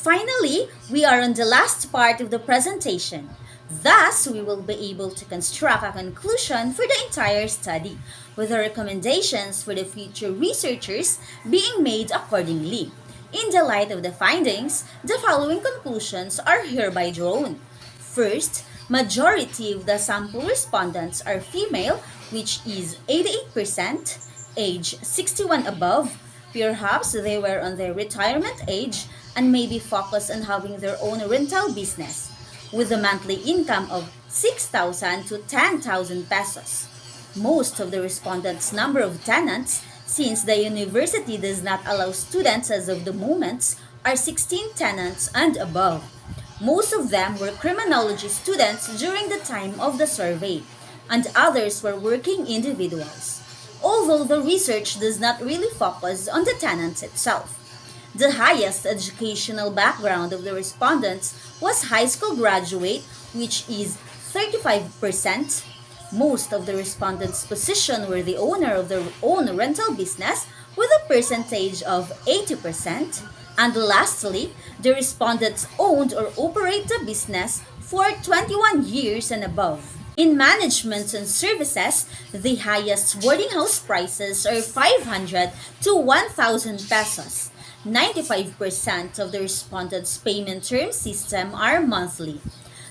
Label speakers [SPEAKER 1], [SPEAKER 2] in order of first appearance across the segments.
[SPEAKER 1] Finally, we are on the last part of the presentation. Thus, we will be able to construct a conclusion for the entire study, with the recommendations for the future researchers being made accordingly. In the light of the findings, the following conclusions are hereby drawn. First, majority of the sample respondents are female, which is 88%, age 61 above. Perhaps they were on their retirement age and may be focused on having their own rental business, with a monthly income of 6,000 to 10,000 pesos. Most of the respondents' number of tenants, since the university does not allow students as of the moment, are 16 tenants and above. Most of them were criminology students during the time of the survey, and others were working individuals. Although the research does not really focus on the tenants itself. The highest educational background of the respondents was high school graduate, which is 35%. Most of the respondents' position were the owner of their own rental business with a percentage of 80%. And lastly, the respondents owned or operate the business for 21 years and above. In management and services, the highest boarding house prices are 500 to 1,000 pesos. 95% of the respondents' payment term system are monthly.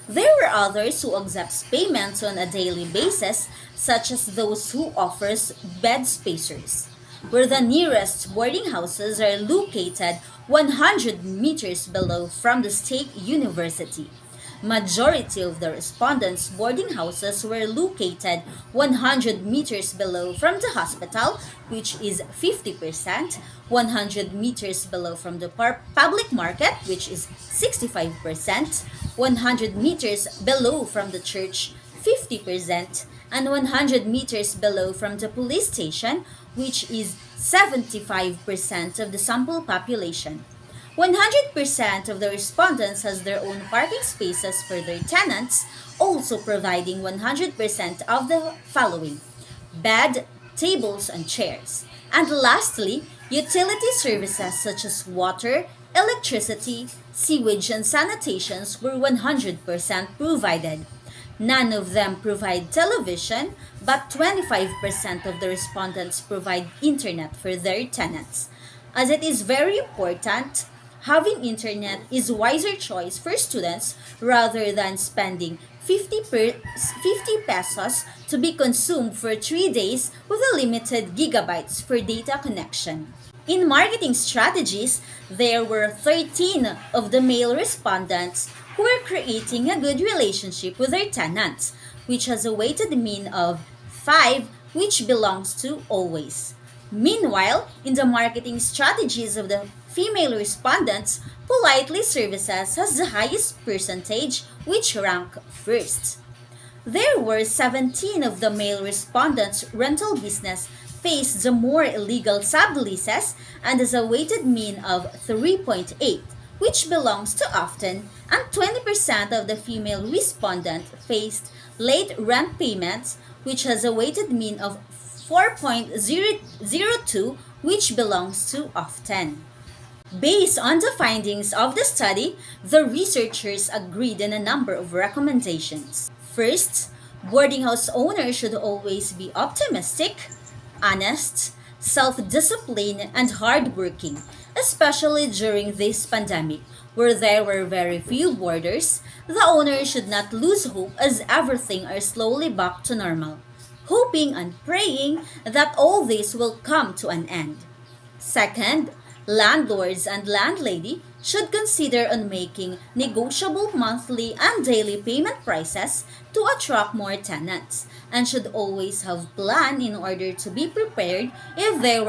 [SPEAKER 1] There were others who accept payments on a daily basis, such as those who offers bed spacers, where the nearest boarding houses are located 100 meters below from the state university. Majority of the respondents' boarding houses were located 100 meters below from the hospital, which is 50%, 100 meters below from the public market, which is 65%, 100 meters below from the church, 50%, and 100 meters below from the police station, which is 75% of the sample population. 100% of the respondents has their own parking spaces for their tenants, also providing 100% of the following: bed, tables, and chairs. And lastly, utility services such as water, electricity, sewage, and sanitations were 100% provided. None of them provide television, but 25% of the respondents provide internet for their tenants. As it is very important, having internet is a wiser choice for students rather than spending 50 pesos to be consumed for 3 days with a limited gigabytes for data connection. In marketing strategies, there were 13 of the male respondents who were creating a good relationship with their tenants, which has a weighted mean of 5, which belongs to always. Meanwhile, in the marketing strategies of the female respondents, politely services has the highest percentage, which rank first. There were 17 of the male respondents' rental business faced the more illegal subleases and has a weighted mean of 3.8, which belongs to often, and 20% of the female respondent faced late rent payments, which has a weighted mean of 4.002, which belongs to often. Based on the findings of the study, the researchers agreed on a number of recommendations. First, boarding house owners should always be optimistic, honest, self-disciplined, and hardworking, especially during this pandemic, where there were very few boarders. The owners should not lose hope as everything are slowly back to normal, hoping and praying that all this will come to an end. Second, landlords and landlady should consider on making negotiable monthly and daily payment prices to attract more tenants, and should always have plan in order to be prepared if there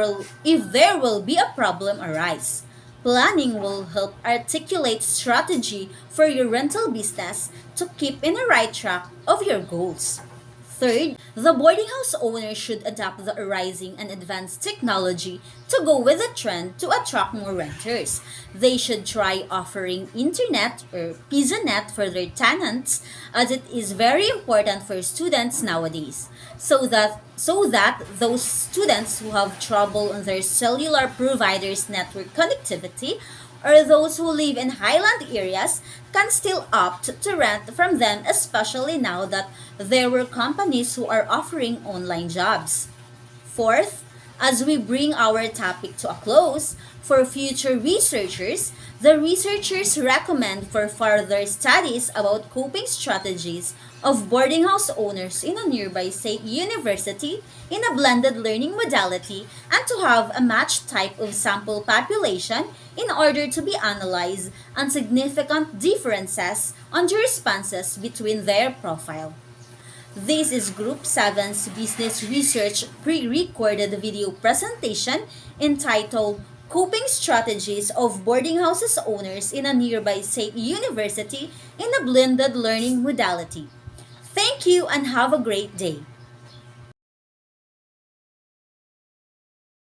[SPEAKER 1] will be a problem arise. Planning will help articulate strategy for your rental business to keep in the right track of your goals. Third, the boarding house owner should adopt the arising and advanced technology to go with the trend to attract more renters. They should try offering internet or PisaNet for their tenants, as it is very important for students nowadays, so that those students who have trouble on their cellular provider's network connectivity or those who live in highland areas can still opt to rent from them, especially now that there were companies who are offering online jobs. Fourth, as we bring our topic to a close, for future researchers, the researchers recommend for further studies about coping strategies of boarding house owners in a nearby state university in a blended learning modality and to have a matched type of sample population in order to be analyzed and significant differences on the responses between their profile. This is Group 7's Business Research pre-recorded video presentation entitled Coping Strategies of Boarding Houses Owners in a Nearby State University in a Blended Learning Modality. Thank you and have a great day.